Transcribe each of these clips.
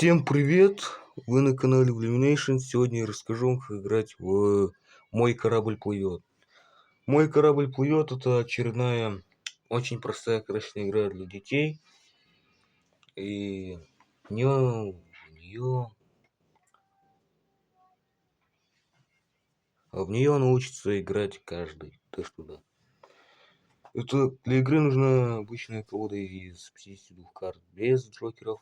Всем привет! Вы на канале Illumination. Сегодня я расскажу вам, как играть в «Мой корабль плывет». «Мой корабль плывет» — это очередная очень простая, красочная игра для детей. И в нее научится играть каждый. Так что да. Это для игры нужна обычная колода из 52 карт без джокеров.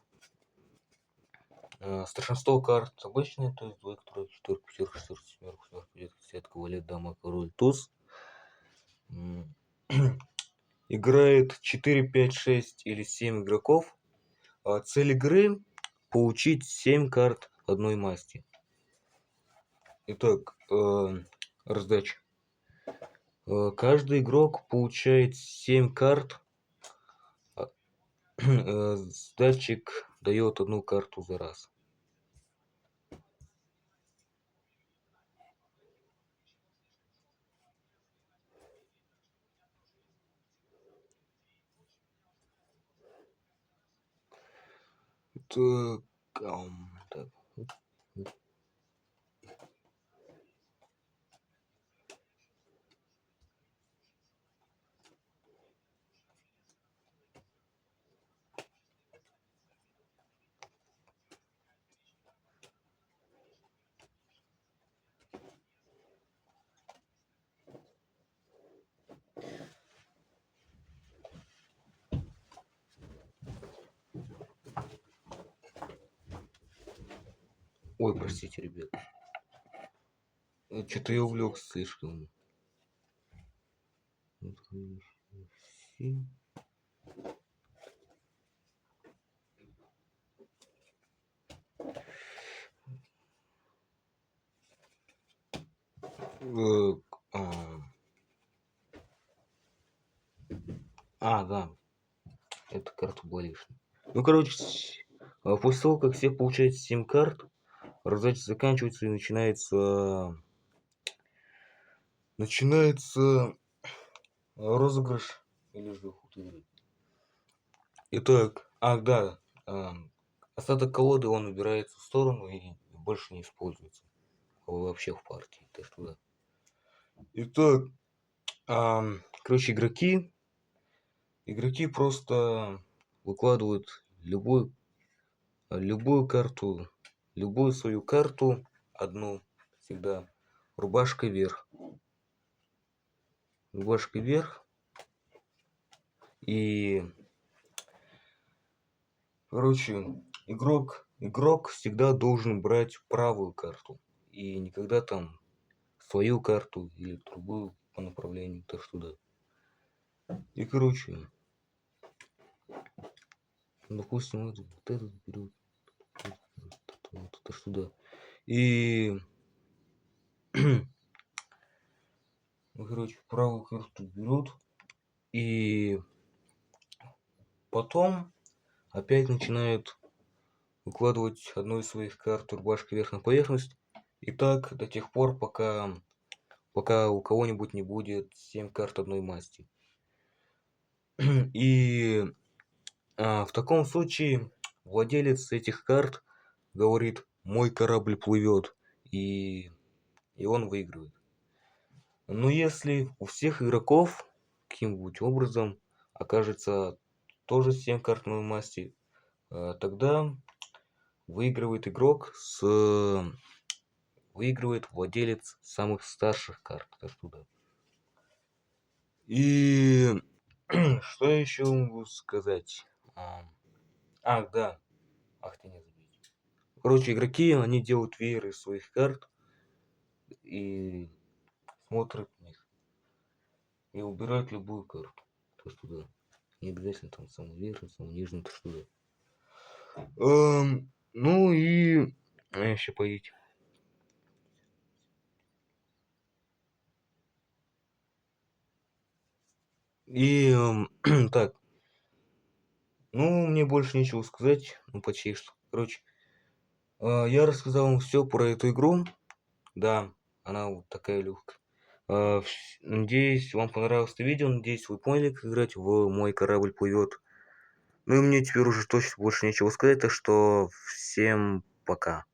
Старшинство карт обычные, то есть двойка, тройка, четверка, пятерка, шестерка, семерка, восьмерка, девятка, десятка, валет, дама, король, туз. Играет 4, 5, 6 или 7 игроков. Цель игры — получить 7 карт одной масти. Итак, раздача. Каждый игрок получает 7 карт. Датчик дает одну карту за раз. Так, так. Ой, простите, ребят. Что-то я увлекся слишком. Да. Это карта была лишняя. Ну, короче, после того, как все получают 7 карт, раздача заканчивается и начинается розыгрыш или же уход игры. Итак, да, остаток колоды он убирается в сторону и больше не используется вообще в партии. Так что да. Итак, короче, игроки просто выкладывают любую карту, любую свою карту, одну всегда, рубашкой вверх. Рубашкой вверх. И, короче, игрок всегда должен брать правую карту. И никогда там свою карту или другую по направлению. Так что да. И, короче, допустим, вот этот берет. Так что да. И, короче, правую карту берут. И потом опять начинают выкладывать одну из своих карт рубашкой вверх на поверхность. И так до тех пор, пока у кого-нибудь не будет 7 карт одной масти. И в таком случае владелец этих карт говорит: «Мой корабль плывет», и он выигрывает. Но если у всех игроков каким-нибудь образом окажется тоже 7 карт одной масти, тогда выигрывает владелец самых старших карт. Оттуда. И что еще могу сказать? Да. Ах ты, не забудь. Короче, игроки, они делают веер из своих карт и смотрят на них. И убирают любую карту. То, что да. Не обязательно там самый верхний, самый нижний, то, что да. Ну и еще поедете. И так. Ну, мне больше нечего сказать. Ну, почти что. Короче, я рассказал вам все про эту игру. Да, она вот такая легкая. Надеюсь, вам понравилось это видео. Надеюсь, вы поняли, как играть в «Мой корабль плывет». Ну и мне теперь уже точно больше нечего сказать, так что всем пока.